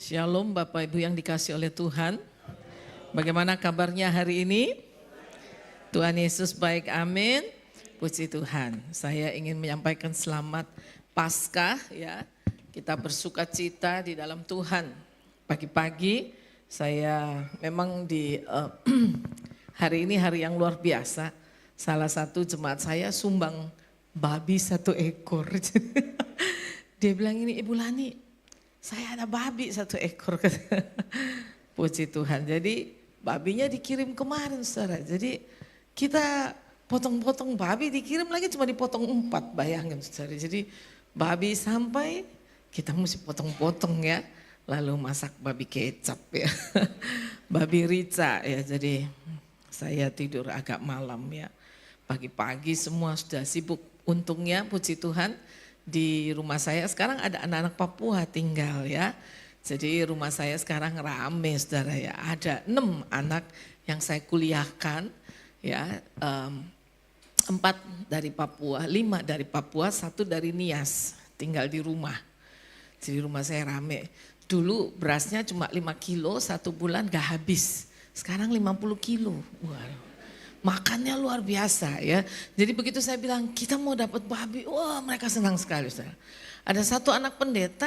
Shalom Bapak Ibu yang dikasih oleh Tuhan. Bagaimana kabarnya hari ini? Tuhan Yesus baik, amin. Puji Tuhan. Saya ingin menyampaikan selamat Paskah ya. Kita bersuka cita di dalam Tuhan. Pagi-pagi saya memang di hari ini hari yang luar biasa. Salah satu jemaat saya sumbang babi 1 ekor. Dia bilang ini, Ibu Lani, saya ada babi 1 ekor. Puji Tuhan. Jadi babinya dikirim kemarin saudara. Jadi kita potong-potong babi dikirim lagi cuma dipotong 4. Bayangin saudara. Jadi babi sampai kita mesti potong-potong ya. Lalu masak babi kecap ya. Babi rica ya. Jadi saya tidur agak malam ya. Pagi-pagi semua sudah sibuk. Untungnya puji Tuhan. Di rumah saya sekarang ada anak-anak Papua tinggal ya. Jadi rumah saya sekarang rame saudara ya. Ada 6 anak yang saya kuliahkan ya. 4 dari Papua, 5 dari Papua, 1 dari Nias. Tinggal di rumah. Jadi rumah saya rame. Dulu berasnya cuma 5 kilo, 1 bulan gak habis. Sekarang 50 kilo. Waduh. Makannya luar biasa ya. Jadi begitu saya bilang kita mau dapat babi, wah mereka senang sekali saudara. Ada 1 anak pendeta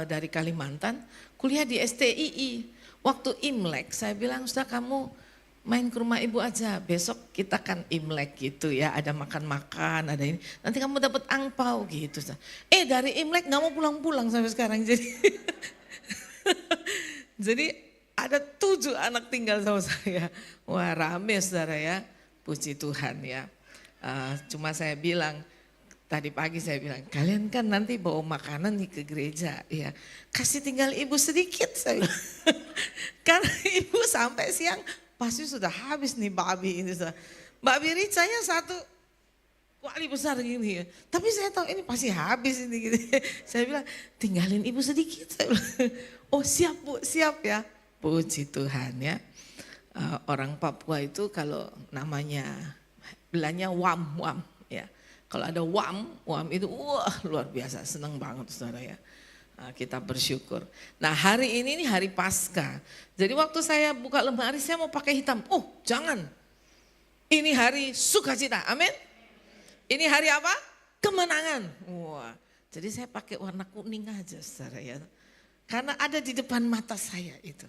dari Kalimantan kuliah di STII. Waktu Imlek saya bilang sudah kamu main ke rumah ibu aja. Besok kita kan Imlek gitu ya. Ada makan-makan, ada ini. Nanti kamu dapat angpau gitu. Dari Imlek gak mau pulang-pulang sampai sekarang. Jadi ada 7 anak tinggal sama saya. Wah rame saudara ya. Puji Tuhan ya. Cuma saya bilang, tadi pagi saya bilang, kalian kan nanti bawa makanan nih ke gereja. Ya, kasih tinggal ibu sedikit saya bilang. Karena ibu sampai siang pasti sudah habis nih babi ini. Babi ricanya 1 kuali besar gini ya. Tapi saya tahu ini pasti habis ini gitu. Saya bilang, tinggalin ibu sedikit. Saya bilang, oh siap Bu, siap ya. Puji Tuhan ya. Orang Papua itu kalau namanya bilangnya wam ya. Kalau ada wam itu wah luar biasa, senang banget saudara ya. Kita bersyukur. Nah hari ini nih hari Paskah. Jadi waktu saya buka lemari saya mau pakai hitam. Oh jangan. Ini hari sukacita, amin. Ini hari apa? Kemenangan. Wah. Jadi saya pakai warna kuning aja saudara ya. Karena ada di depan mata saya itu.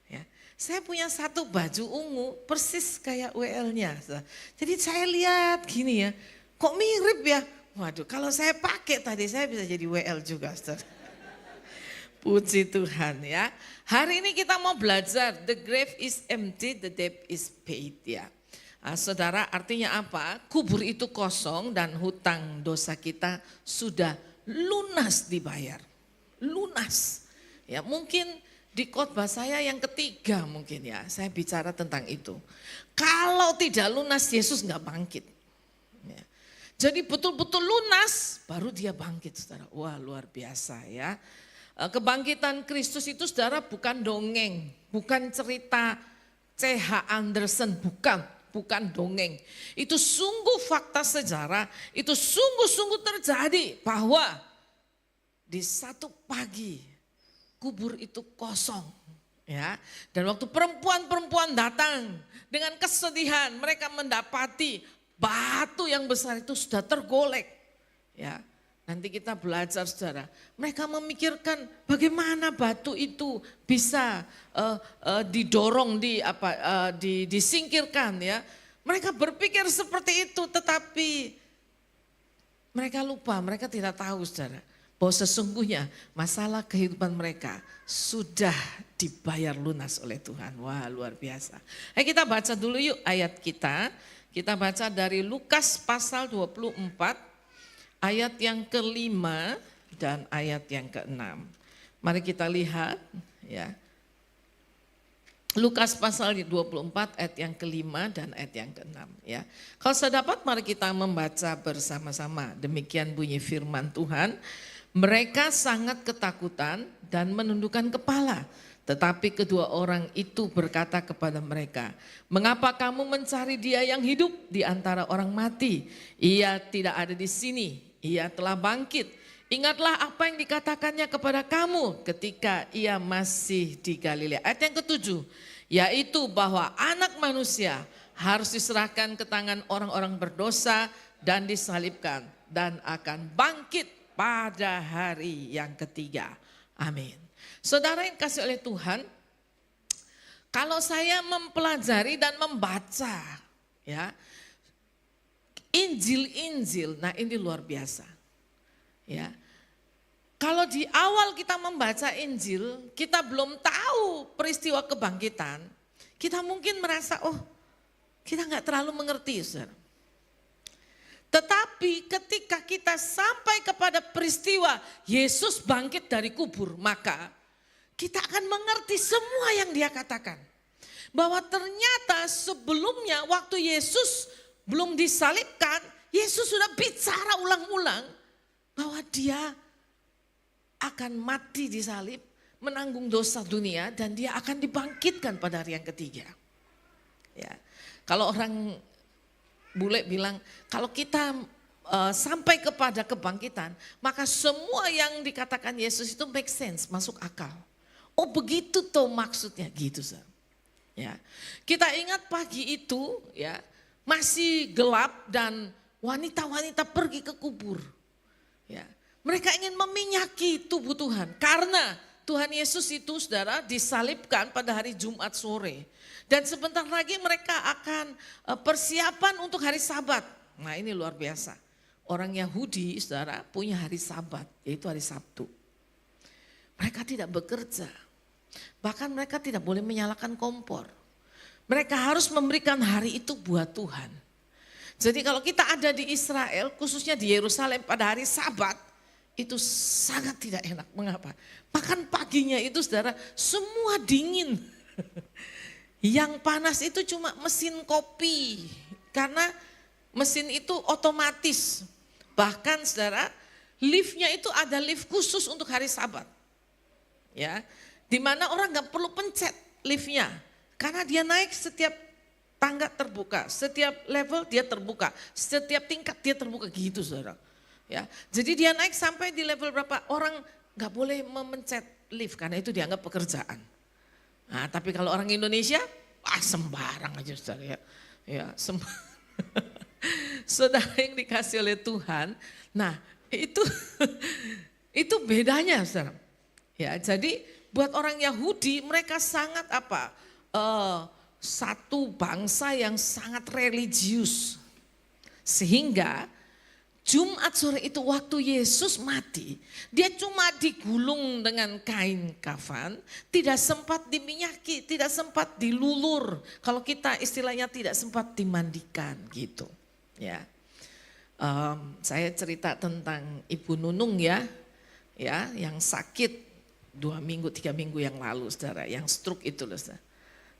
Ya, saya punya 1 baju ungu persis kayak WL-nya. Jadi saya lihat gini ya, kok mirip ya. Waduh, kalau saya pakai tadi saya bisa jadi WL juga. Puji Tuhan ya. Hari ini kita mau belajar the grave is empty, the debt is paid ya. Saudara artinya apa? Kubur itu kosong dan hutang dosa kita sudah lunas dibayar. Lunas. Ya mungkin di khotbah saya yang ketiga mungkin ya, saya bicara tentang itu. Kalau tidak lunas, Yesus nggak bangkit. Ya. Jadi betul-betul lunas, baru dia bangkit saudara. Wah luar biasa ya. Kebangkitan Kristus itu saudara bukan dongeng, bukan cerita C.H. Andersen, bukan dongeng. Itu sungguh fakta sejarah, itu sungguh-sungguh terjadi bahwa di 1 pagi, kubur itu kosong ya. Dan waktu perempuan-perempuan datang dengan kesedihan mereka mendapati batu yang besar itu sudah tergolek ya. Nanti kita belajar saudara. Mereka memikirkan bagaimana batu itu bisa didorong disingkirkan ya. Mereka berpikir seperti itu tetapi mereka lupa, mereka tidak tahu saudara. Bahwa sesungguhnya masalah kehidupan mereka sudah dibayar lunas oleh Tuhan. Wah luar biasa. Kita baca dulu yuk ayat kita. Kita baca dari Lukas pasal 24 ayat yang ke-5 dan ayat yang ke-6. Mari kita lihat ya. Lukas pasal 24 ayat yang ke-5 dan ayat yang ke-6 ya. Kalau saya dapat mari kita membaca bersama-sama. Demikian bunyi firman Tuhan. Mereka sangat ketakutan dan menundukkan kepala. Tetapi kedua orang itu berkata kepada mereka, mengapa kamu mencari dia yang hidup di antara orang mati? Ia tidak ada di sini, ia telah bangkit. Ingatlah apa yang dikatakannya kepada kamu ketika ia masih di Galilea. Ayat yang ketujuh, yaitu bahwa anak manusia harus diserahkan ke tangan orang-orang berdosa dan disalibkan dan akan bangkit pada hari yang ketiga. Amin. Saudara yang kasih oleh Tuhan, kalau saya mempelajari dan membaca ya Injil-Injil, nah ini luar biasa. Ya. Kalau di awal kita membaca Injil, kita belum tahu peristiwa kebangkitan, kita mungkin merasa, oh kita nggak terlalu mengerti, saudara. Tetapi ketika kita sampai kepada peristiwa Yesus bangkit dari kubur, maka kita akan mengerti semua yang dia katakan. Bahwa ternyata sebelumnya waktu Yesus belum disalibkan, Yesus sudah bicara ulang-ulang bahwa dia akan mati disalib, menanggung dosa dunia, dan dia akan dibangkitkan pada hari yang ketiga. Ya, kalau orang bule bilang, kalau kita sampai kepada kebangkitan, maka semua yang dikatakan Yesus itu make sense, masuk akal. Oh begitu tuh maksudnya, gitu. Ya, kita ingat pagi itu, ya masih gelap dan wanita-wanita pergi ke kubur. Ya, mereka ingin meminyaki tubuh Tuhan karena Tuhan Yesus itu saudara disalibkan pada hari Jumat sore. Dan sebentar lagi mereka akan persiapan untuk hari Sabat. Nah ini luar biasa. Orang Yahudi saudara punya hari Sabat, yaitu hari Sabtu. Mereka tidak bekerja. Bahkan mereka tidak boleh menyalakan kompor. Mereka harus memberikan hari itu buat Tuhan. Jadi kalau kita ada di Israel, khususnya di Yerusalem pada hari Sabat, itu sangat tidak enak. Mengapa? Makan paginya itu saudara semua dingin. Yang panas itu cuma mesin kopi. Karena mesin itu otomatis. Bahkan saudara liftnya itu ada lift khusus untuk hari Sabat. Ya, di mana orang nggak perlu pencet liftnya. Karena dia naik setiap tangga terbuka, setiap level dia terbuka, setiap tingkat dia terbuka gitu saudara. Ya, jadi dia naik sampai di level berapa orang nggak boleh memencet lift karena itu dianggap pekerjaan. Nah, tapi kalau orang Indonesia, sembarang aja saudara ya. Ya, saudara yang dikasih oleh Tuhan. Nah, itu bedanya saudara. Ya, jadi buat orang Yahudi mereka sangat apa? Satu bangsa yang sangat religius. Sehingga Jumat sore itu waktu Yesus mati, dia cuma digulung dengan kain kafan, tidak sempat diminyaki, tidak sempat dilulur. Kalau kita istilahnya tidak sempat dimandikan gitu. Ya, saya cerita tentang Ibu Nunung ya, yang sakit 2 minggu 3 minggu yang lalu, saudara, yang stroke itu loh, saudara.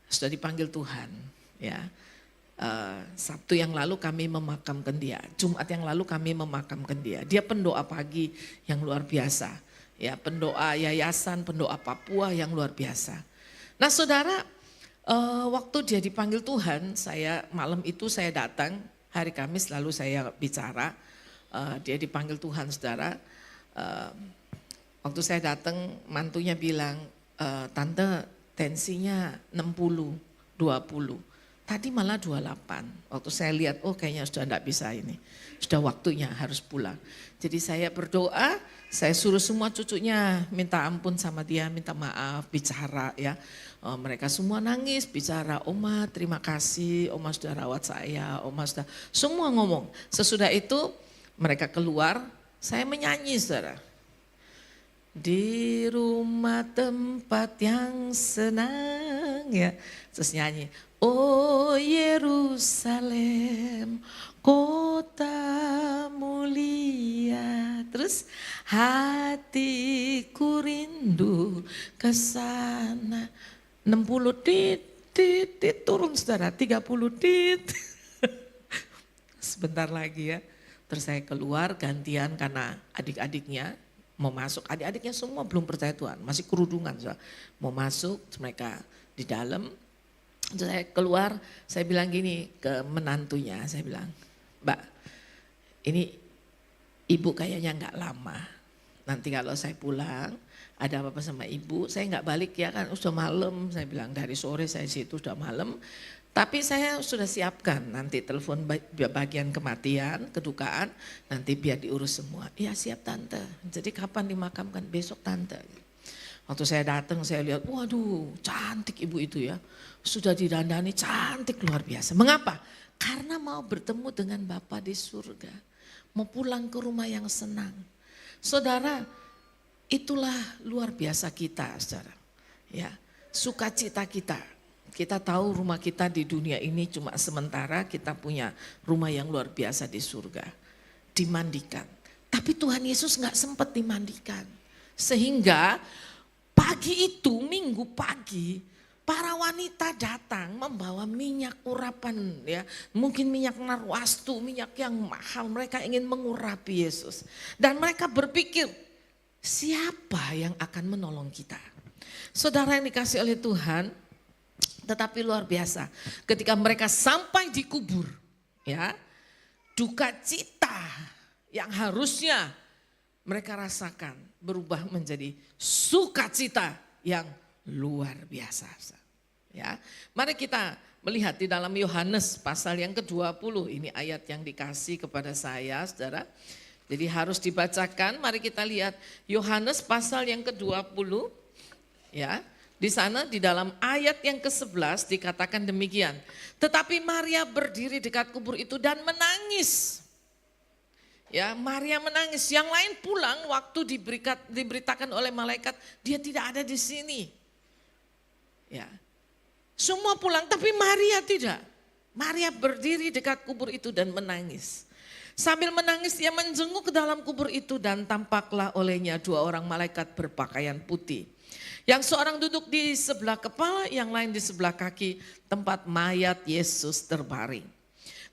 Sudah dipanggil Tuhan, ya. Sabtu yang lalu kami memakamkan dia, Jumat yang lalu kami memakamkan dia. Dia pendoa pagi yang luar biasa, ya pendoa yayasan, pendoa Papua yang luar biasa. Nah saudara, waktu dia dipanggil Tuhan, saya malam itu saya datang hari Kamis lalu saya bicara, dia dipanggil Tuhan saudara. Waktu saya datang mantunya bilang, tante tensinya 60, 20. Tadi malah 28. Waktu saya lihat, oh kayaknya sudah enggak bisa ini. Sudah waktunya harus pulang. Jadi saya berdoa, saya suruh semua cucunya minta ampun sama dia, minta maaf, bicara ya. Mereka semua nangis, bicara, Oma terima kasih, Oma sudah rawat saya, Oma sudah, semua ngomong. Sesudah itu mereka keluar, saya menyanyi saudara. Di rumah tempat yang senang ya, terus nyanyi. Oh Yerusalem, kota mulia. Terus hatiku rindu ke sana. 60 dit, turun saudara, 30 dit. Sebentar lagi ya. Terus saya keluar gantian karena adik-adiknya mau masuk. Adik-adiknya semua belum percaya Tuhan, masih kerudungan. Saudara. Mau masuk, mereka di dalam. Saya keluar, saya bilang gini ke menantunya, saya bilang, Mbak, ini ibu kayaknya nggak lama. nanti kalau saya pulang ada apa-apa sama ibu, saya nggak balik ya kan sudah malam, saya bilang dari sore saya situ sudah malam. Tapi saya sudah siapkan nanti telepon bagian kematian, kedukaan, nanti biar diurus semua. Ya siap tante, jadi kapan dimakamkan? Besok tante. Waktu saya datang saya lihat, waduh cantik ibu itu ya. Sudah didandani cantik luar biasa. Mengapa? Karena mau bertemu dengan Bapa di surga. Mau pulang ke rumah yang senang. Saudara, itulah luar biasa kita saudara. Ya, sukacita kita. Kita tahu rumah kita di dunia ini cuma sementara, kita punya rumah yang luar biasa di surga. Dimandikan. Tapi Tuhan Yesus gak sempat dimandikan. Sehingga pagi itu, minggu pagi, para wanita datang membawa minyak urapan ya. Mungkin minyak narwastu, minyak yang mahal. Mereka ingin mengurapi Yesus. Dan mereka berpikir, siapa yang akan menolong kita? Saudara yang dikasih oleh Tuhan, tetapi luar biasa. Ketika mereka sampai di kubur, ya, duka cita yang harusnya mereka rasakan berubah menjadi sukacita yang luar biasa. Ya, mari kita melihat di dalam Yohanes pasal yang ke-20. Ini ayat yang dikasih kepada saya, saudara. Jadi harus dibacakan. Mari kita lihat Yohanes pasal yang ke-20. Ya. Di sana di dalam ayat yang ke-11 dikatakan demikian. Tetapi Maria berdiri dekat kubur itu dan menangis. Ya, Maria menangis. Yang lain pulang waktu diberitakan oleh malaikat, dia tidak ada di sini. Ya. Semua pulang tapi Maria tidak. Maria berdiri dekat kubur itu dan menangis. Sambil menangis ia menjenguk ke dalam kubur itu dan tampaklah olehnya 2 orang malaikat berpakaian putih. Yang seorang duduk di sebelah kepala, yang lain di sebelah kaki tempat mayat Yesus terbaring.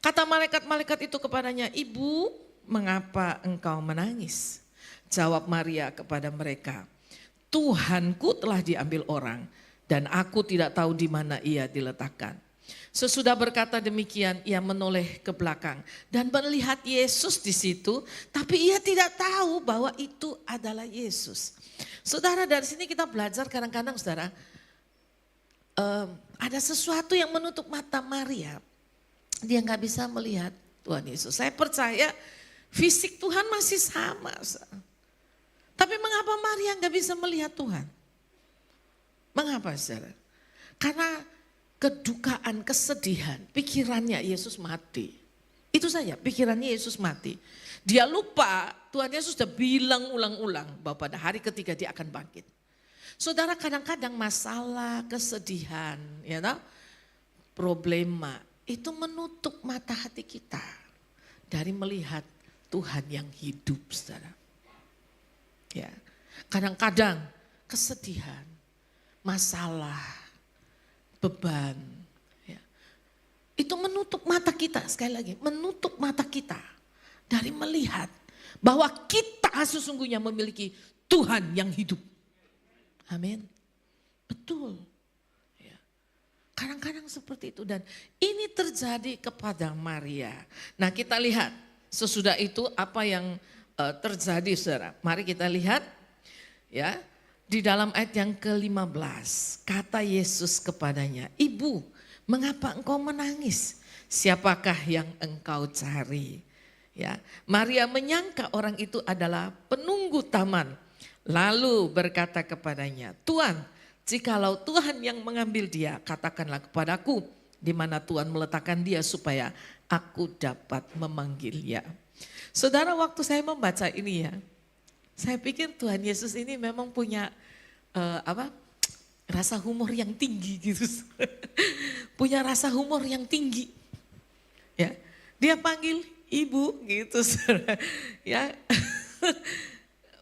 Kata malaikat-malaikat itu kepadanya, "Ibu, mengapa engkau menangis?" Jawab Maria kepada mereka, "Tuhanku telah diambil orang dan aku tidak tahu di mana ia diletakkan." Sesudah berkata demikian, ia menoleh ke belakang dan melihat Yesus di situ, tapi ia tidak tahu bahwa itu adalah Yesus. Saudara, dari sini kita belajar kadang-kadang saudara, ada sesuatu yang menutup mata Maria. Dia gak bisa melihat Tuhan Yesus. Saya percaya fisik Tuhan masih sama. Saudara. Tapi mengapa Maria gak bisa melihat Tuhan? Mengapa saudara? Karena kedukaan, kesedihan, pikirannya Yesus mati. Itu saja, pikirannya Yesus mati. Dia lupa Tuhan Yesus sudah bilang ulang-ulang bahwa pada hari ketiga dia akan bangkit. Saudara, kadang-kadang masalah, kesedihan, ya toh, problema itu menutup mata hati kita dari melihat Tuhan yang hidup, saudara. Ya, kadang-kadang kesedihan, masalah, beban, ya, itu menutup mata kita, sekali lagi menutup mata kita dari melihat bahwa kita sesungguhnya memiliki Tuhan yang hidup. Amin. Betul. Ya. Kadang-kadang seperti itu dan ini terjadi kepada Maria. Nah, kita lihat sesudah itu apa yang terjadi, saudara. Mari kita lihat ya. Di dalam ayat yang ke-15, kata Yesus kepadanya, "Ibu, mengapa engkau menangis? Siapakah yang engkau cari?" Ya, Maria menyangka orang itu adalah penunggu taman. Lalu berkata kepadanya, "Tuan, jikalau Tuhan yang mengambil dia, katakanlah kepadaku di mana Tuhan meletakkan dia supaya aku dapat memanggilnya." Saudara, waktu saya membaca ini ya, saya pikir Tuhan Yesus ini memang punya rasa humor yang tinggi gitu. Punya rasa humor yang tinggi. Ya, dia panggil ibu gitu. Ya,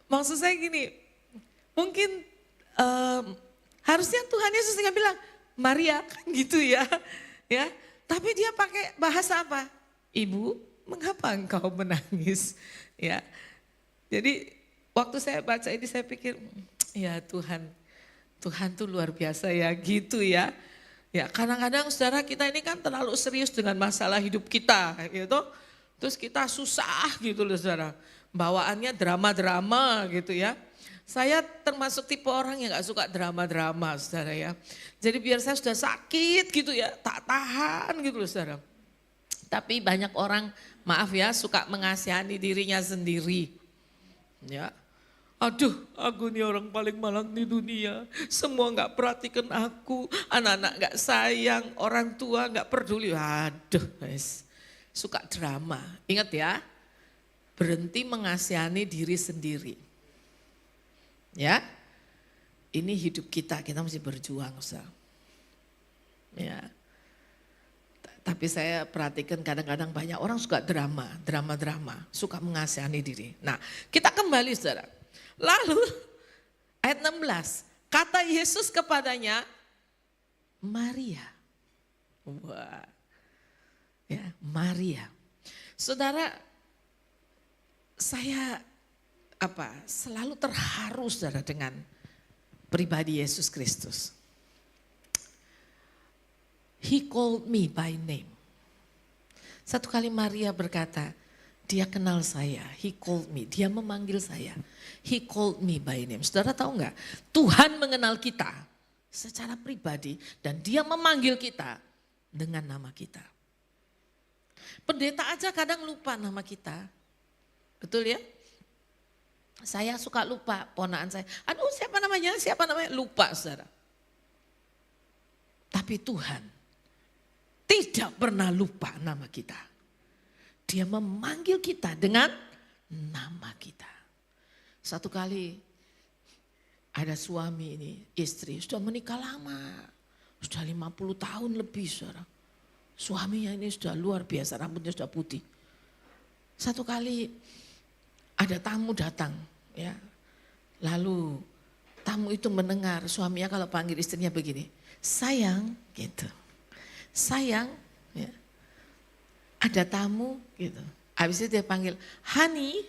maksud saya gini, mungkin harusnya Tuhan Yesus nggak bilang Maria kan gitu ya. Ya, tapi dia pakai bahasa apa? "Ibu, mengapa engkau menangis?" Ya, jadi waktu saya baca ini saya pikir, ya Tuhan tuh luar biasa ya gitu ya. Ya kadang-kadang saudara kita ini kan terlalu serius dengan masalah hidup kita gitu. Terus kita susah gitu loh saudara. bawaannya drama-drama gitu ya. Saya termasuk tipe orang yang gak suka drama-drama saudara ya. Jadi biar saya sudah sakit gitu ya, tak tahan gitu loh saudara. Tapi banyak orang, maaf ya, suka mengasihani dirinya sendiri. Ya, aduh, aku nih orang paling malang di dunia. Semua nggak perhatikan aku, anak-anak nggak sayang, orang tua nggak peduli. Aduh, guys, suka drama. Ingat ya, berhenti mengasihani diri sendiri. Ya, ini hidup kita mesti berjuang, Ustaz. Ya. Tapi saya perhatikan kadang-kadang banyak orang suka drama, suka mengasihani diri. Nah, kita kembali saudara. Lalu ayat 16, kata Yesus kepadanya, Maria. Wah, ya Maria. Saudara, saya selalu terharu saudara dengan pribadi Yesus Kristus. He called me by name. Satu kali Maria berkata, dia kenal saya, he called me, dia memanggil saya. He called me by name. Saudara tahu enggak? Tuhan mengenal kita secara pribadi dan dia memanggil kita dengan nama kita. Pendeta aja kadang lupa nama kita. Betul ya? Saya suka lupa ponaan saya. Aduh siapa namanya, lupa saudara. Tapi Tuhan tidak pernah lupa nama kita. Dia memanggil kita dengan nama kita. Satu kali ada suami ini, istri sudah menikah lama. Sudah 50 tahun lebih saudara. Suaminya ini sudah luar biasa, rambutnya sudah putih. Satu kali ada tamu datang ya. Lalu tamu itu mendengar suaminya kalau panggil istrinya begini. Sayang gitu. Sayang, ya, ada tamu gitu. Habis itu dia panggil, honey,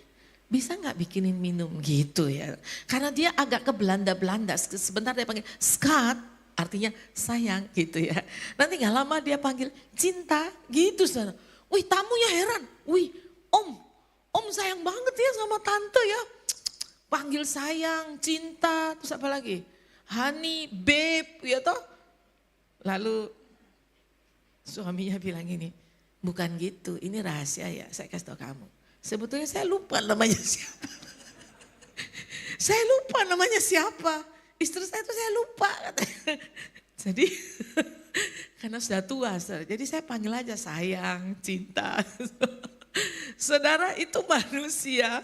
bisa nggak bikinin minum gitu ya. Karena dia agak ke Belanda. Sebentar dia panggil, Scott, artinya sayang gitu ya. Nanti nggak lama dia panggil, cinta gitu. Saudara. Wih tamunya heran, wih om sayang banget ya sama tante ya. Panggil sayang, cinta, terus apa lagi? Honey, babe, ya toh. Lalu suaminya bilang ini, bukan gitu, ini rahasia ya, saya kasih tahu kamu. Sebetulnya saya lupa namanya siapa. Saya lupa namanya siapa. Istri saya itu saya lupa. Jadi karena sudah tua, jadi saya panggil aja sayang, cinta. Saudara itu manusia,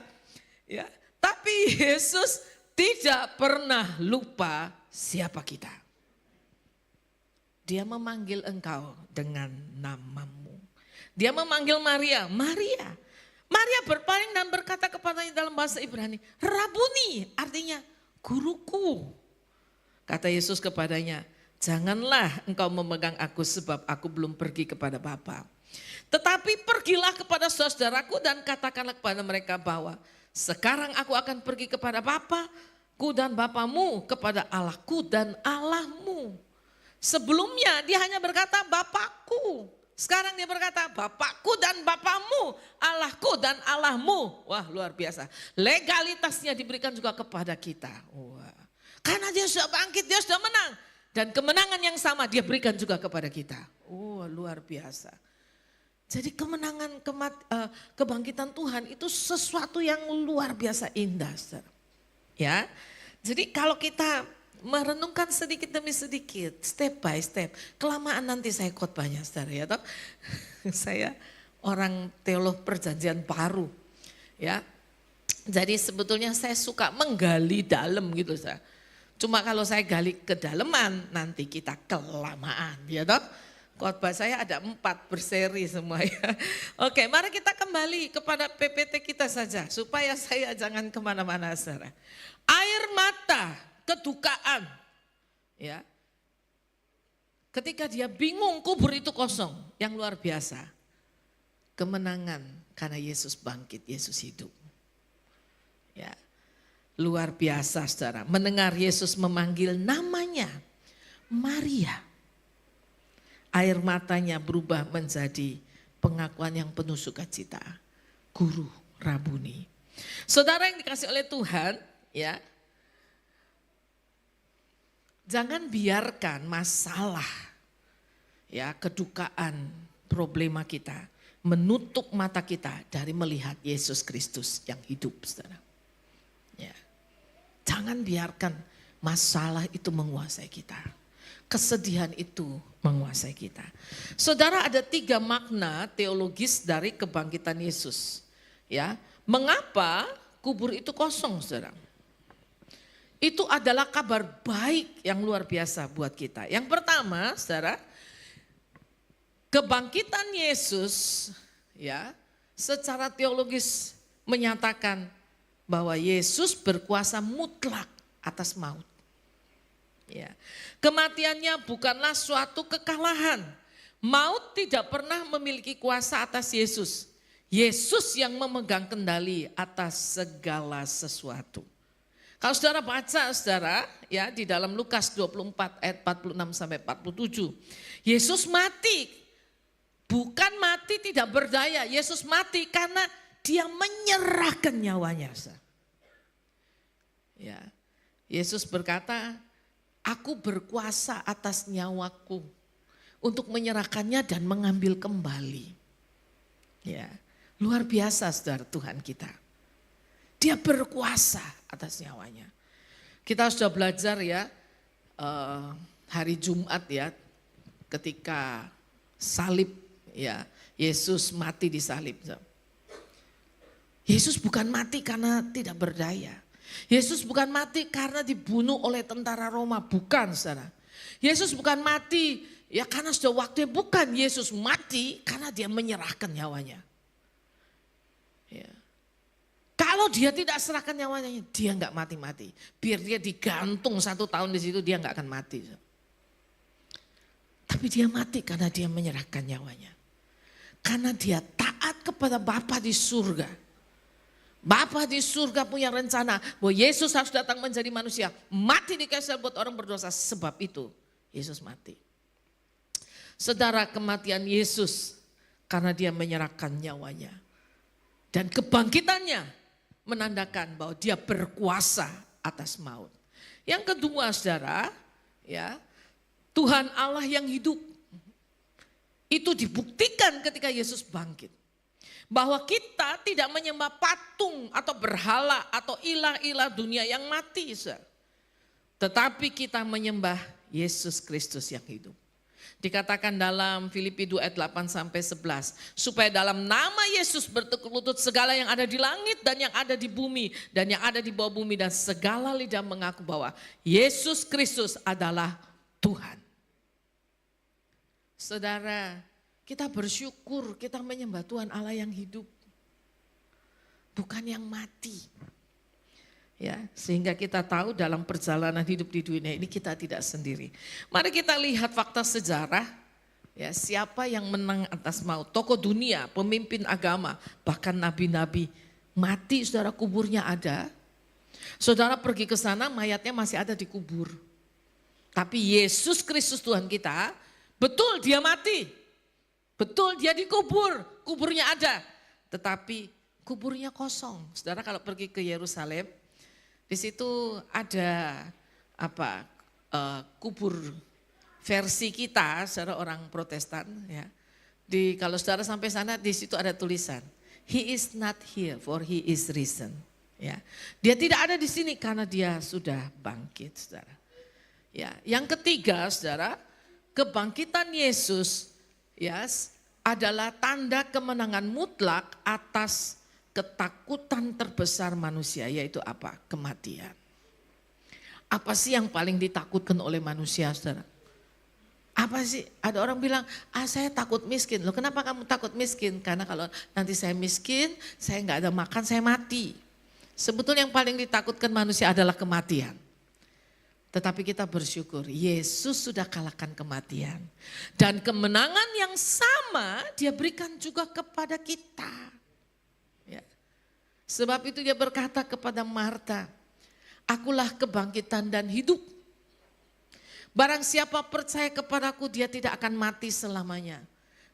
ya. Tapi Yesus tidak pernah lupa siapa kita. Dia memanggil engkau dengan namamu. Dia memanggil Maria, Maria. Maria berpaling dan berkata kepadanya dalam bahasa Ibrani, Rabuni, artinya guruku. Kata Yesus kepadanya, janganlah engkau memegang aku sebab aku belum pergi kepada Bapa. Tetapi pergilah kepada saudaraku dan katakanlah kepada mereka bahwa sekarang aku akan pergi kepada Bapa-ku dan Bapamu, kepada Allahku dan Allahmu. Sebelumnya dia hanya berkata Bapakku. Sekarang dia berkata Bapakku dan Bapamu, Allahku dan Allahmu. Wah luar biasa. Legalitasnya diberikan juga kepada kita. Wah. Karena dia sudah bangkit, dia sudah menang. Dan kemenangan yang sama dia berikan juga kepada kita. Wah luar biasa. Jadi kemenangan, kebangkitan Tuhan itu sesuatu yang luar biasa indah. Ya. Jadi kalau kita merenungkan sedikit demi sedikit, step by step. Kelamaan nanti saya khotbahnya saudara ya. Toh? Saya orang teolog perjanjian baru. Ya. Jadi sebetulnya saya suka menggali dalam gitu saudara. Cuma kalau saya gali kedalaman nanti kita kelamaan ya toh. Khotbah saya ada 4 berseri semua ya. Oke mari kita kembali kepada PPT kita saja. Supaya saya jangan kemana-mana saudara. Air mata, kedukaan. Ya. Ketika dia bingung kubur itu kosong. Yang luar biasa. Kemenangan karena Yesus bangkit, Yesus hidup. Ya. Luar biasa saudara. Mendengar Yesus memanggil namanya Maria. Air matanya berubah menjadi pengakuan yang penuh sukacita. Guru, Rabuni. Saudara yang dikasih oleh Tuhan, ya, jangan biarkan masalah, ya, kedukaan, problema kita menutup mata kita dari melihat Yesus Kristus yang hidup, saudara. Ya. Jangan biarkan masalah itu menguasai kita. Kesedihan itu menguasai kita. Saudara, ada 3 makna teologis dari kebangkitan Yesus. Ya, mengapa kubur itu kosong, saudara? Itu adalah kabar baik yang luar biasa buat kita. Yang pertama, saudara, kebangkitan Yesus, ya, secara teologis menyatakan bahwa Yesus berkuasa mutlak atas maut. Ya. Kematiannya bukanlah suatu kekalahan. Maut tidak pernah memiliki kuasa atas Yesus. Yesus yang memegang kendali atas segala sesuatu. Kalau saudara baca, saudara, ya, di dalam Lukas 24 ayat 46 sampai 47, Yesus mati. Bukan mati tidak berdaya. Yesus mati karena dia menyerahkan nyawanya. Ya. Yesus berkata, aku berkuasa atas nyawaku untuk menyerahkannya dan mengambil kembali. Ya, luar biasa, saudara, Tuhan kita. Dia berkuasa atas nyawanya. Kita sudah belajar, ya, hari Jumat, ya, ketika salib, ya, Yesus mati di salib. Yesus bukan mati karena tidak berdaya. Yesus bukan mati karena dibunuh oleh tentara Roma, bukan, saudara. Yesus bukan mati ya karena sudah waktunya, bukan. Yesus mati karena dia menyerahkan nyawanya. Ya. Kalau dia tidak serahkan nyawanya, dia nggak mati-mati. Biar dia digantung 1 tahun di situ, dia nggak akan mati. Tapi dia mati karena dia menyerahkan nyawanya. Karena dia taat kepada Bapa di surga. Bapa di surga punya rencana bahwa Yesus harus datang menjadi manusia. Mati di kayu salib buat orang berdosa. Sebab itu Yesus mati. Saudara, kematian Yesus karena dia menyerahkan nyawanya. Dan kebangkitannya menandakan bahwa dia berkuasa atas maut. Yang kedua, saudara, ya, Tuhan Allah yang hidup. Itu dibuktikan ketika Yesus bangkit. Bahwa kita tidak menyembah patung atau berhala atau ilah-ilah dunia yang mati. Tetapi kita menyembah Yesus Kristus yang hidup. Dikatakan dalam Filipi 2 ayat 8 sampai 11. Supaya dalam nama Yesus bertekuk lutut segala yang ada di langit dan yang ada di bumi. Dan yang ada di bawah bumi, dan segala lidah mengaku bahwa Yesus Kristus adalah Tuhan. Saudara, kita bersyukur kita menyembah Tuhan Allah yang hidup. Bukan yang mati. Ya, sehingga kita tahu dalam perjalanan hidup di dunia ini kita tidak sendiri. Mari kita lihat fakta sejarah. Ya, siapa yang menang atas maut? Tokoh dunia, pemimpin agama, bahkan nabi-nabi mati, saudara, kuburnya ada. Saudara pergi ke sana, mayatnya masih ada di kubur. Tapi Yesus Kristus Tuhan kita, betul dia mati. Betul dia dikubur, kuburnya ada. Tetapi kuburnya kosong. Saudara kalau pergi ke Yerusalem, di situ ada kubur versi kita, saudara orang Protestan. Ya. Kalau saudara sampai sana, di situ ada tulisan, He is not here for he is risen. Ya. Dia tidak ada di sini karena dia sudah bangkit, saudara. Ya. Yang ketiga, saudara, kebangkitan Yesus, ya, adalah tanda kemenangan mutlak atas ketakutan terbesar manusia, yaitu apa? Kematian. Apa sih yang paling ditakutkan oleh manusia, saudara? Apa sih? Ada orang bilang, saya takut miskin. Loh, kenapa kamu takut miskin? Karena kalau nanti saya miskin, saya nggak ada makan, saya mati. Sebetulnya yang paling ditakutkan manusia adalah kematian. Tetapi kita bersyukur, Yesus sudah kalahkan kematian. Dan kemenangan yang sama dia berikan juga kepada kita. Ya. Sebab itu dia berkata kepada Marta, akulah kebangkitan dan hidup. Barang siapa percaya kepadaku, dia tidak akan mati selamanya.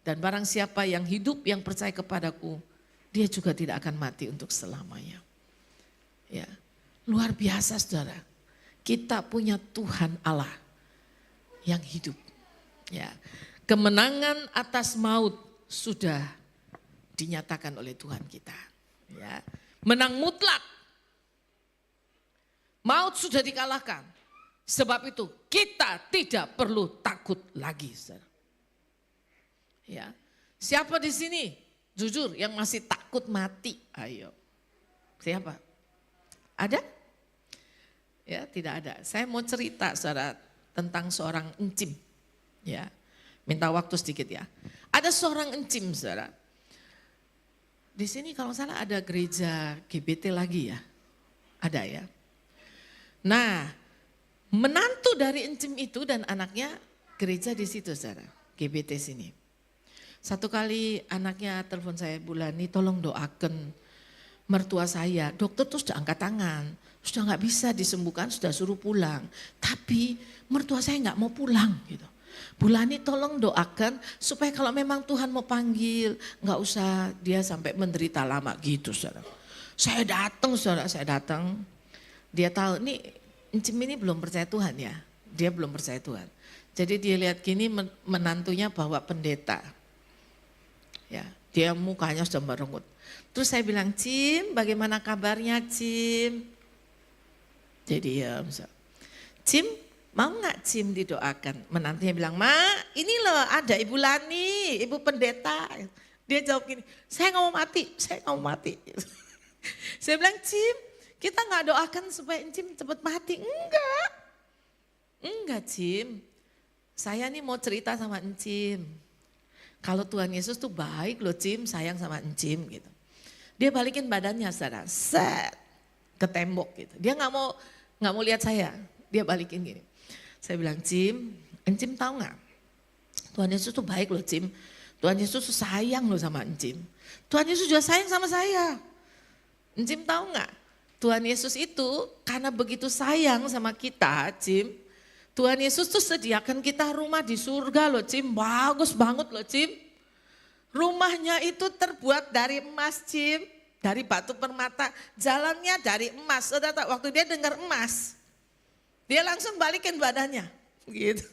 Dan barang siapa yang hidup, yang percaya kepadaku, dia juga tidak akan mati untuk selamanya. Ya, luar biasa saudara. Kita punya Tuhan Allah yang hidup. Ya, kemenangan atas maut sudah dinyatakan oleh Tuhan kita. Ya, menang mutlak. Maut sudah dikalahkan. Sebab itu kita tidak perlu takut lagi, saudara. Ya, siapa di sini jujur yang masih takut mati? Ayo, siapa? Ada? Ya, tidak ada. Saya mau cerita saudara tentang seorang encim. Ya, minta waktu sedikit ya. Ada seorang encim saudara. Di sini kalau salah ada gereja GBT lagi ya. Ada ya. Nah, menantu dari encim itu dan anaknya gereja di situ saudara. GBT sini. Satu kali anaknya telepon saya, Bulani tolong doakan mertua saya. Dokter tuh sudah angkat tangan. Sudah nggak bisa disembuhkan, sudah suruh pulang. Tapi mertua saya nggak mau pulang gitu. Bulani tolong doakan supaya kalau memang Tuhan mau panggil, nggak usah dia sampai menderita lama gitu saudara. Saya datang saudara, saya datang. Dia tahu nih encim ini belum percaya Tuhan ya. Dia belum percaya Tuhan. Jadi dia lihat gini menantunya bawa pendeta. Ya, dia mukanya sudah merengut. Terus saya bilang, Cim bagaimana kabarnya Cim? Jadi ya, Cim mau gak Cim didoakan? Menantunya bilang, Ma ini loh ada Ibu Lani, Ibu pendeta. Dia jawab gini, saya gak mau mati, saya gak mau mati. Saya bilang, Cim kita gak doakan supaya Cim cepat mati. Enggak Cim, saya nih mau cerita sama Cim. Kalau Tuhan Yesus tuh baik loh Cim, sayang sama Cim gitu. Dia balikin badannya saudara, set ke tembok gitu. Dia nggak mau lihat saya, dia balikin gini. Saya bilang, Cim tahu nggak? Tuhan Yesus tuh baik loh Cim. Tuhan Yesus tuh sayang loh sama Cim. Tuhan Yesus juga sayang sama saya. Cim tahu nggak? Tuhan Yesus itu karena begitu sayang sama kita, Cim. Tuhan Yesus tuh sediakan kita rumah di surga loh Cim. Bagus banget loh Cim. Rumahnya itu terbuat dari emas Cim. Dari batu permata. Jalannya dari emas. Saudara tahu waktu dia dengar emas. Dia langsung balikin badannya. Gitu.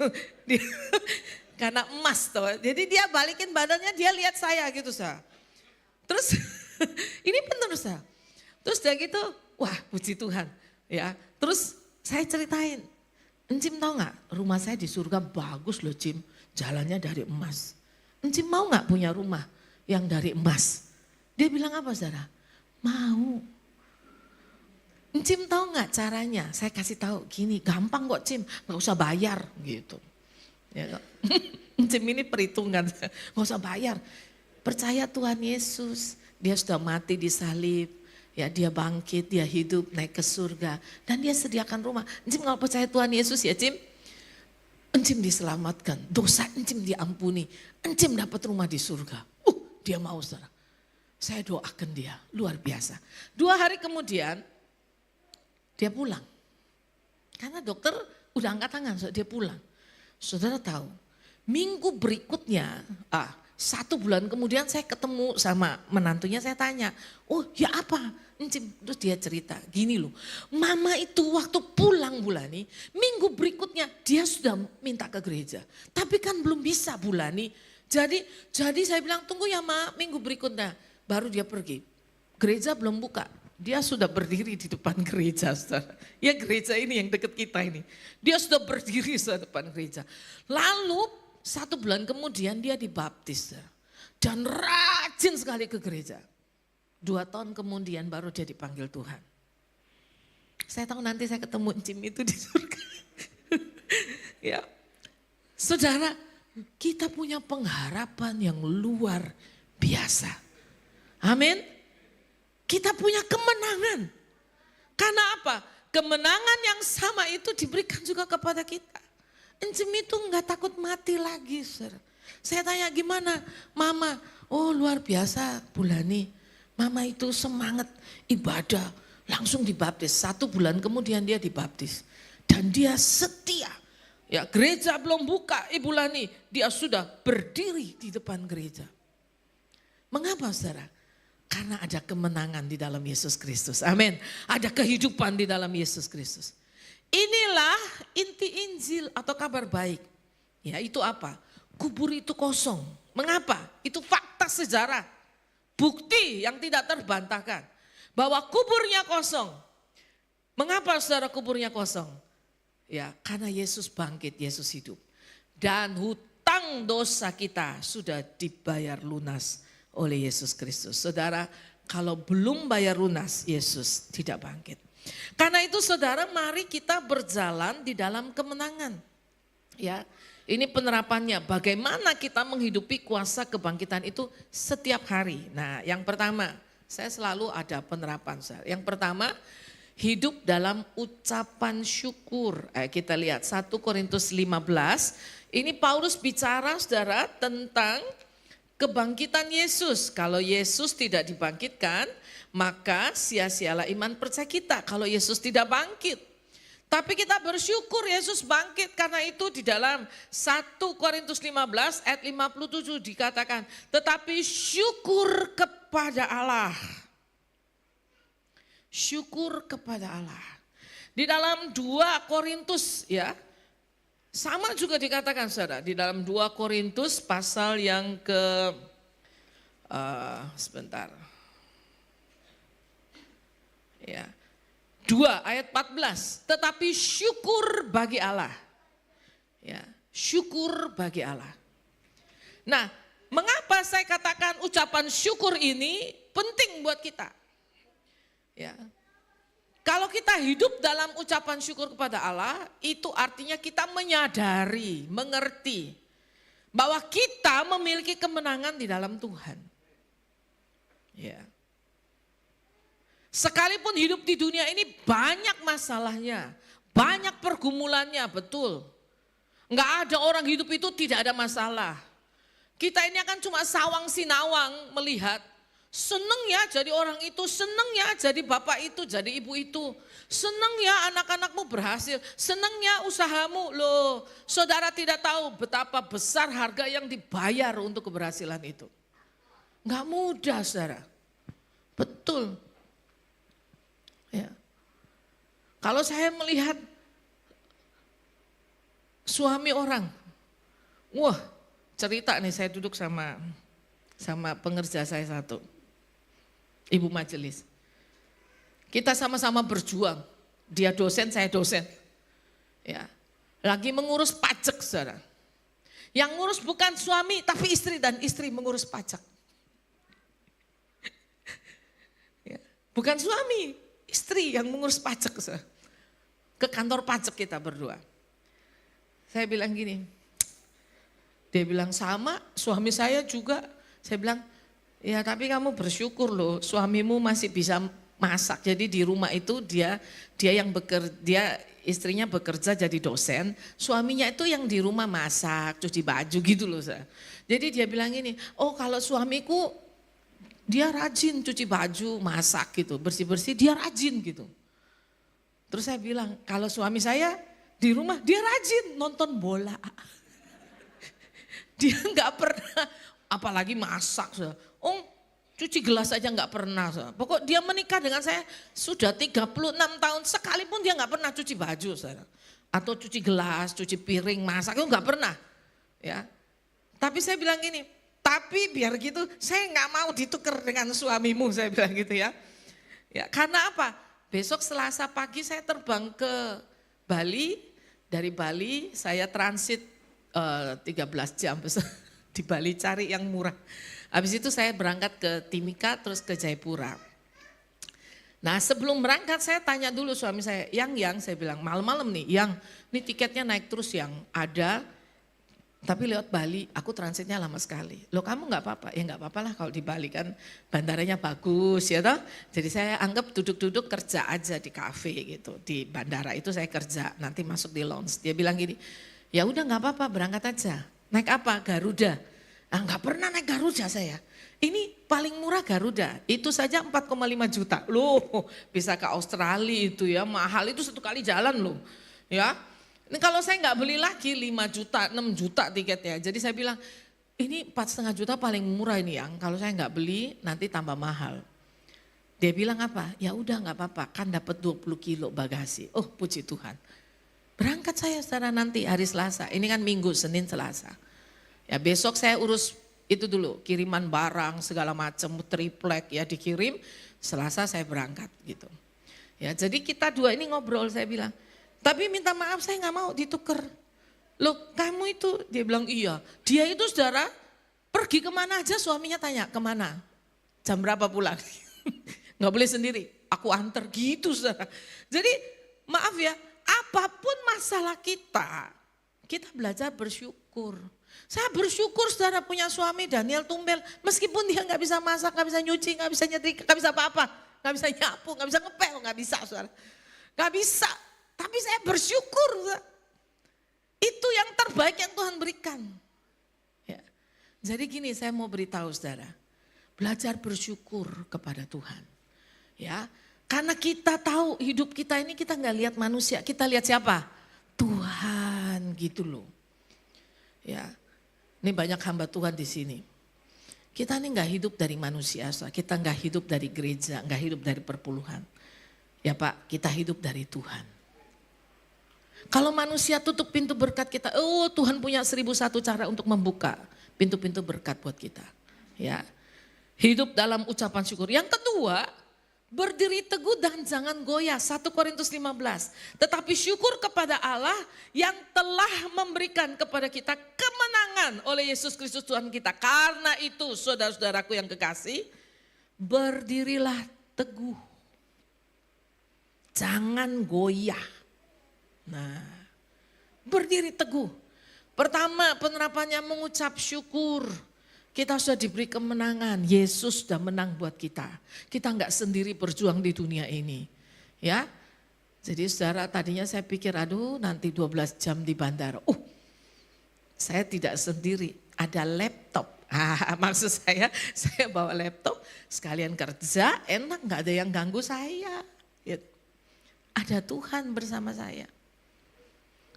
Karena emas tuh. Jadi dia balikin badannya, dia lihat saya gitu sah. Terus ini benar sah. Terus dia gitu, wah puji Tuhan. Ya. Terus saya ceritain. Encim tahu nggak, rumah saya di surga bagus loh Cim, jalannya dari emas. Encim mau nggak punya rumah yang dari emas? Dia bilang apa saudara? Mau. Encim tahu nggak caranya? Saya kasih tahu gini, gampang kok Cim, nggak usah bayar gitu. Ya, Encim ini perhitungan, nggak usah bayar. Percaya Tuhan Yesus, dia sudah mati di salib. Ya dia bangkit, dia hidup, naik ke surga. Dan dia sediakan rumah. Encim kalau percaya Tuhan Yesus ya Cim. Encim diselamatkan, dosa Encim diampuni. Encim dapat rumah di surga. Dia mau saudara. Saya doakan dia, luar biasa. 2 hari kemudian dia pulang. Karena dokter udah angkat tangan, dia pulang. Saudara tahu, minggu berikutnya, 1 bulan kemudian saya ketemu sama menantunya, saya tanya, oh ya apa? Encim, terus dia cerita, gini loh, mama itu waktu pulang Bulani, minggu berikutnya dia sudah minta ke gereja. Tapi kan belum bisa Bulani, jadi saya bilang tunggu ya Ma, minggu berikutnya baru dia pergi. Gereja belum buka, dia sudah berdiri di depan gereja. Saudara. Ya gereja ini yang dekat kita ini, dia sudah berdiri di depan gereja. Lalu 1 bulan kemudian dia dibaptis dan rajin sekali ke gereja. 2 tahun kemudian baru dia dipanggil Tuhan. Saya tahu nanti saya ketemu Encim itu di surga. Ya, saudara, kita punya pengharapan yang luar biasa. Amin. Kita punya kemenangan. Karena apa? Kemenangan yang sama itu diberikan juga kepada kita. Encim itu enggak takut mati lagi. Saudara. Saya tanya gimana? Mama, oh luar biasa Bulani. Mama itu semangat ibadah, langsung dibaptis. 1 bulan kemudian dia dibaptis. Dan dia setia. Ya gereja belum buka Ibu Lani, dia sudah berdiri di depan gereja. Mengapa saudara? Karena ada kemenangan di dalam Yesus Kristus. Amin. Ada kehidupan di dalam Yesus Kristus. Inilah inti Injil atau kabar baik. Ya, itu apa? Kubur itu kosong. Mengapa? Itu fakta sejarah. Bukti yang tidak terbantahkan. Bahwa kuburnya kosong. Mengapa saudara kuburnya kosong? Ya, karena Yesus bangkit, Yesus hidup. Dan hutang dosa kita sudah dibayar lunas oleh Yesus Kristus. Saudara, kalau belum bayar lunas, Yesus tidak bangkit. Karena itu saudara, mari kita berjalan di dalam kemenangan. Ya, ini penerapannya, bagaimana kita menghidupi kuasa kebangkitan itu setiap hari. Nah, yang pertama, saya selalu ada penerapan. Yang pertama, hidup dalam ucapan syukur. Kita lihat 1 Korintus 15, ini Paulus bicara saudara tentang kebangkitan Yesus. Kalau Yesus tidak dibangkitkan, maka sia-sialah iman percaya kita kalau Yesus tidak bangkit. Tapi kita bersyukur Yesus bangkit, karena itu di dalam 1 Korintus 15 ayat 57 dikatakan, tetapi syukur kepada Allah. Syukur kepada Allah. Di dalam 2 Korintus ya, sama juga dikatakan saudara, di dalam 2 Korintus pasal yang sebentar. Ya. 2 ayat 14, tetapi syukur bagi Allah. Ya, syukur bagi Allah. Nah, mengapa saya katakan ucapan syukur ini penting buat kita? Ya. Kalau kita hidup dalam ucapan syukur kepada Allah, itu artinya kita menyadari, mengerti bahwa kita memiliki kemenangan di dalam Tuhan. Ya. Sekalipun hidup di dunia ini banyak masalahnya, banyak pergumulannya, betul. Enggak ada orang hidup itu tidak ada masalah. Kita ini akan cuma sawang sinawang melihat. Seneng ya jadi orang itu, seneng ya jadi bapak itu, jadi ibu itu. Seneng ya anak-anakmu berhasil, seneng ya usahamu. Loh, saudara tidak tahu betapa besar harga yang dibayar untuk keberhasilan itu. Enggak mudah saudara, betul. Ya. Kalau saya melihat suami orang, wah cerita nih, saya duduk sama pengerja saya satu. Ibu majelis. Kita sama-sama berjuang. Dia dosen, saya dosen. Ya. Lagi mengurus pajak, saudara. Yang ngurus bukan suami, tapi istri, dan istri mengurus pajak. Ya. Bukan suami, istri yang mengurus pajak, saudara. Ke kantor pajak kita berdua. Saya bilang gini. Dia bilang sama, suami saya juga. Saya bilang, ya tapi kamu bersyukur loh, suamimu masih bisa masak. Jadi di rumah itu dia yang bekerja, istrinya bekerja jadi dosen, suaminya itu yang di rumah masak, cuci baju gitu loh. Jadi dia bilang gini, oh kalau suamiku dia rajin cuci baju, masak gitu, bersih-bersih dia rajin gitu. Terus saya bilang, kalau suami saya di rumah dia rajin nonton bola. Dia nggak pernah, apalagi masak. Oh, cuci gelas aja nggak pernah. Pokok dia menikah dengan saya sudah 36 tahun, sekalipun dia nggak pernah cuci baju. Atau cuci gelas, cuci piring, masak, itu nggak pernah. Ya. Tapi saya bilang gini, tapi biar gitu saya nggak mau ditukar dengan suamimu, saya bilang gitu ya. Ya, karena apa? Besok Selasa pagi saya terbang ke Bali, dari Bali saya transit 13 jam di Bali cari yang murah. Habis itu saya berangkat ke Timika terus ke Jayapura. Nah sebelum berangkat saya tanya dulu suami saya, yang saya bilang malam-malam nih, ini tiketnya naik terus yang ada, tapi lewat Bali aku transitnya lama sekali. Loh kamu nggak apa-apa? Ya nggak apa-apa lah kalau di Bali kan bandaranya bagus ya toh. Jadi saya anggap duduk-duduk kerja aja di kafe gitu, di bandara itu saya kerja, nanti masuk di lounge. Dia bilang gini, ya udah nggak apa-apa berangkat aja. Naik apa? Garuda. Nggak pernah naik Garuda saya. Ini paling murah Garuda, itu saja 4,5 juta. Loh bisa ke Australia itu ya, mahal itu 1 kali jalan loh. Ya, ini kalau saya nggak beli lagi 5 juta, 6 juta tiketnya. Jadi saya bilang, ini 4,5 juta paling murah ini yang, kalau saya nggak beli nanti tambah mahal. Dia bilang apa? Ya udah nggak apa-apa, kan dapat 20 kilo bagasi. Oh puji Tuhan. Berangkat saya secara nanti hari Selasa, ini kan Minggu, Senin, Selasa. Ya besok saya urus itu dulu, kiriman barang segala macam, triplek ya dikirim, Selasa saya berangkat gitu. Ya jadi kita dua ini ngobrol, saya bilang, tapi minta maaf saya nggak mau ditukar. Loh kamu itu, dia bilang iya, dia itu saudara pergi kemana aja suaminya tanya kemana, jam berapa pulang. Nggak boleh sendiri, aku antar gitu saudara. Jadi maaf ya, apapun masalah kita, kita belajar bersyukur. Saya bersyukur saudara punya suami Daniel Tumbel, meskipun dia nggak bisa masak, nggak bisa nyuci, nggak bisa nyetrika, nggak bisa apa-apa, nggak bisa nyapu, nggak bisa ngepel, nggak bisa saudara, nggak bisa. Tapi saya bersyukur, saudara. Itu yang terbaik yang Tuhan berikan. Ya. Jadi gini, saya mau beritahu saudara, belajar bersyukur kepada Tuhan. Ya, karena kita tahu hidup kita ini kita nggak lihat manusia, kita lihat siapa? Tuhan gitu loh. Ya, ini banyak hamba Tuhan di sini. Kita ini nggak hidup dari manusia, kita nggak hidup dari gereja, nggak hidup dari perpuluhan. Ya Pak, kita hidup dari Tuhan. Kalau manusia tutup pintu berkat kita, oh Tuhan punya 1001 cara untuk membuka pintu-pintu berkat buat kita. Ya, hidup dalam ucapan syukur. Yang kedua, berdiri teguh dan jangan goyah, 1 Korintus 15. Tetapi syukur kepada Allah yang telah memberikan kepada kita kemenangan oleh Yesus Kristus Tuhan kita. Karena itu saudara-saudaraku yang kekasih, berdirilah teguh. Jangan goyah. Nah, berdiri teguh. Pertama penerapannya mengucap syukur. Kita sudah diberi kemenangan, Yesus sudah menang buat kita. Kita enggak sendiri berjuang di dunia ini. Ya, jadi saudara tadinya saya pikir aduh nanti 12 jam di bandara. Saya tidak sendiri, ada laptop. Maksud saya bawa laptop sekalian kerja, enak enggak ada yang ganggu saya. Ya, ada Tuhan bersama saya.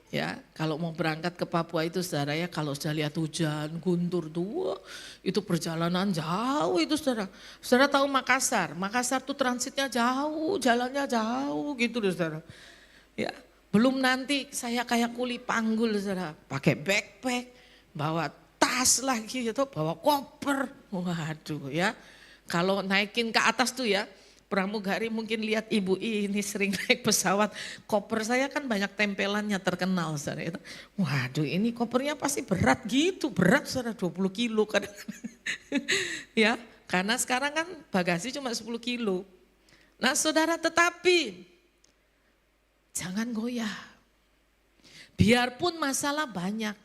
Ya, kalau mau berangkat ke Papua itu saudara ya, kalau sudah lihat hujan, guntur tuh, itu perjalanan jauh itu saudara. Saudara tahu Makassar, Makassar tuh transitnya jauh, jalannya jauh gitu loh saudara. Ya, belum nanti saya kayak kuli panggul saudara, pakai backpack, bawa tas lagi gitu, bawa koper. Waduh ya, kalau naikin ke atas tuh ya, pramugari mungkin lihat ibu ini sering naik pesawat, koper saya kan banyak tempelannya terkenal saudara. Waduh ini kopernya pasti berat gitu, berat saudara 20 kilo kadang. Ya, karena sekarang kan bagasi cuma 10 kilo. Nah saudara tetapi jangan goyah. Biarpun masalah banyak,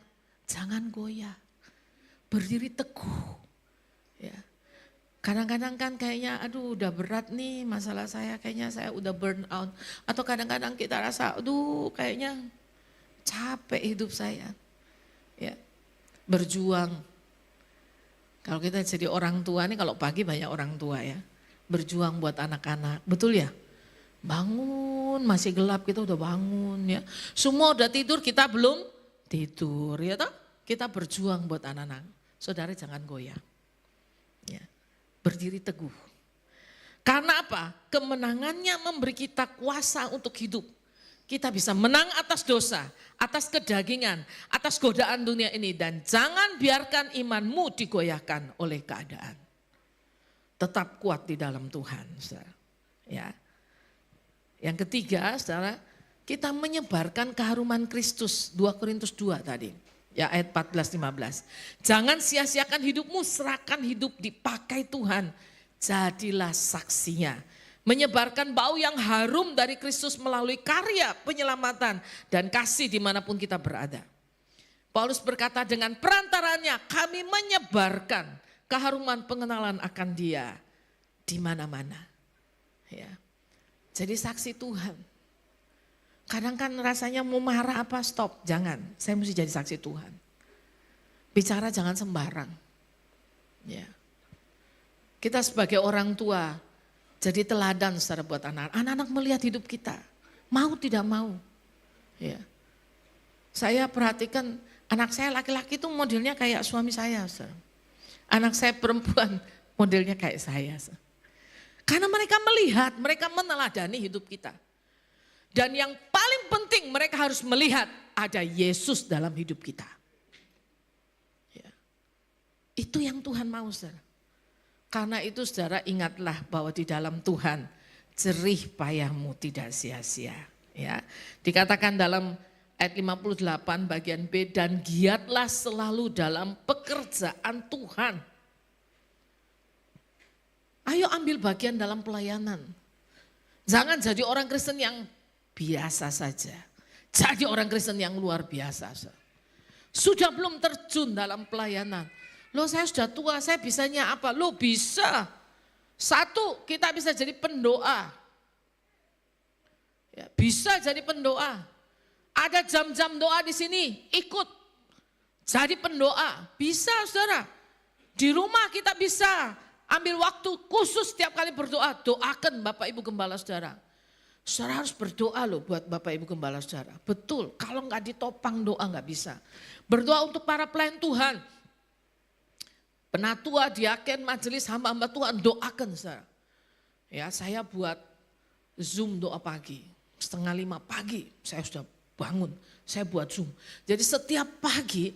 jangan goyah. Berdiri teguh. Ya. Kadang-kadang kan kayaknya aduh udah berat nih masalah saya, kayaknya saya udah burn out. Atau kadang-kadang kita rasa aduh kayaknya capek hidup saya. Ya, berjuang. Kalau kita jadi orang tua nih, kalau pagi banyak orang tua ya. Berjuang buat anak-anak, betul ya? Bangun, masih gelap kita udah bangun ya. Semua udah tidur, kita belum tidur ya toh. Kita berjuang buat anak-anak. Saudara jangan goyah. Ya. Berdiri teguh. Karena apa? Kemenangannya memberi kita kuasa untuk hidup. Kita bisa menang atas dosa, atas kedagingan, atas godaan dunia ini. Dan jangan biarkan imanmu digoyahkan oleh keadaan. Tetap kuat di dalam Tuhan. Saudara. Ya. Yang ketiga, saudara, kita menyebarkan keharuman Kristus. 2 Korintus 2 tadi. Ya ayat 14-15. Jangan sia-siakan hidupmu, serahkan hidup dipakai Tuhan. Jadilah saksinya. Menyebarkan bau yang harum dari Kristus melalui karya penyelamatan dan kasih dimanapun kita berada. Paulus berkata dengan perantaranya kami menyebarkan keharuman pengenalan akan Dia di mana-mana. Ya. Jadi saksi Tuhan. Kadang kan rasanya mau marah apa stop, jangan. Saya mesti jadi saksi Tuhan. Bicara jangan sembarang. Ya. Kita sebagai orang tua jadi teladan secara buat anak. Anak-anak melihat hidup kita, mau tidak mau. Ya. Saya perhatikan Anak saya laki-laki itu modelnya kayak suami saya. Saudara. Anak saya perempuan modelnya kayak saya. Saudara. Karena mereka melihat, mereka meneladani hidup kita. Dan yang paling penting mereka harus melihat ada Yesus dalam hidup kita. Ya. Itu yang Tuhan mau, saudara. Karena itu saudara ingatlah bahwa di dalam Tuhan jerih payahmu tidak sia-sia. Ya. Dikatakan dalam ayat 58 bagian B, dan giatlah selalu dalam pekerjaan Tuhan. Ayo ambil bagian dalam pelayanan. Jangan jadi orang Kristen yang biasa saja. Jadi orang Kristen yang luar biasa. Sudah belum terjun dalam pelayanan. Loh saya sudah tua, saya bisanya apa? Loh bisa. Satu, kita bisa jadi pendoa. Ya, bisa jadi pendoa. Ada jam-jam doa di sini, ikut. Jadi pendoa, bisa saudara. Di rumah kita bisa ambil waktu khusus setiap kali berdoa. Doakan Bapak Ibu Gembala Saudara. Saudara harus berdoa loh buat Bapak Ibu Gembala Saudara. Betul, kalau nggak ditopang doa nggak bisa. Berdoa untuk para pelayan Tuhan. Penatua, diaken, majelis, hamba-hamba Tuhan, doakan saudara. Ya, saya buat Zoom doa pagi. 4:30 pagi saya sudah bangun, saya buat Zoom. Jadi setiap pagi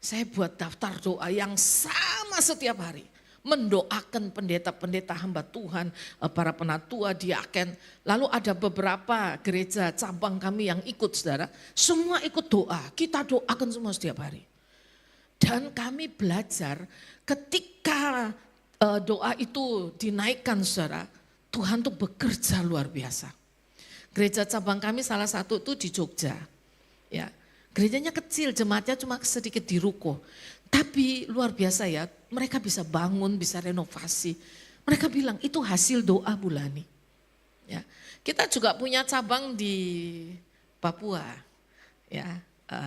saya buat daftar doa yang sama setiap hari. Mendoakan pendeta-pendeta hamba Tuhan, para penatua, diaken. Lalu ada beberapa gereja cabang kami yang ikut saudara. Semua ikut doa, kita doakan semua setiap hari. Dan kami belajar ketika doa itu dinaikkan saudara, Tuhan tuh bekerja luar biasa. Gereja cabang kami salah satu itu di Jogja. Ya, gerejanya kecil, jemaatnya cuma sedikit di ruko. Tapi luar biasa ya, mereka bisa bangun, bisa renovasi. Mereka bilang itu hasil doa Bulani. Ya, kita juga punya cabang di Papua, ya,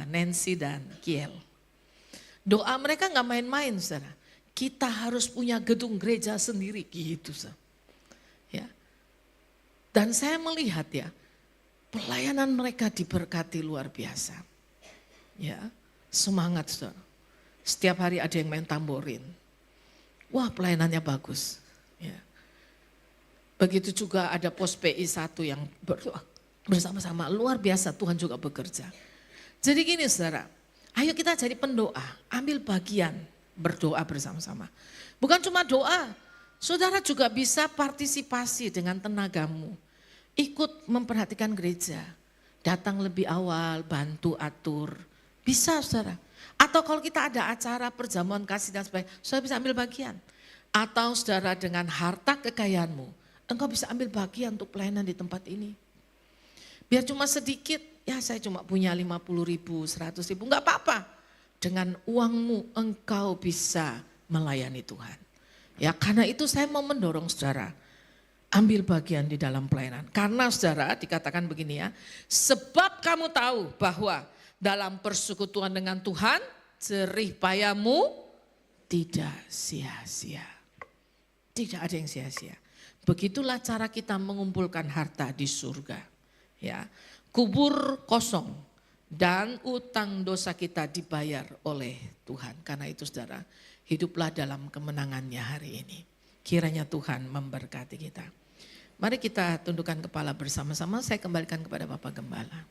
Nancy dan Kiel. Doa mereka nggak main-main, saudara. Kita harus punya gedung gereja sendiri, gitu, saudara. Ya, dan saya melihat ya, pelayanan mereka diberkati luar biasa. Ya, semangat, saudara. Setiap hari ada yang main tamborin. Wah, pelayanannya bagus. Ya. Begitu juga ada pos PI 1 yang berdoa bersama-sama. Luar biasa, Tuhan juga bekerja. Jadi gini saudara, ayo kita jadi pendoa, ambil bagian berdoa bersama-sama. Bukan cuma doa, saudara juga bisa partisipasi dengan tenagamu. Ikut memperhatikan gereja, datang lebih awal, bantu atur. Bisa saudara. Atau kalau kita ada acara perjamuan kasih dan sebagainya, saudara bisa ambil bagian. Atau saudara dengan harta kekayaanmu, engkau bisa ambil bagian untuk pelayanan di tempat ini. Biar cuma sedikit, ya saya cuma punya 50.000, 100.000, enggak apa-apa. Dengan uangmu engkau bisa melayani Tuhan. Ya karena itu saya mau mendorong saudara, ambil bagian di dalam pelayanan. Karena saudara dikatakan begini ya, sebab kamu tahu bahwa dalam persekutuan dengan Tuhan, jerih payahmu tidak sia-sia. Tidak ada yang sia-sia. Begitulah cara kita mengumpulkan harta di surga. Ya, kubur kosong dan utang dosa kita dibayar oleh Tuhan. Karena itu saudara, hiduplah dalam kemenangannya hari ini. Kiranya Tuhan memberkati kita. Mari kita tundukkan kepala bersama-sama, saya kembalikan kepada Bapak Gembala.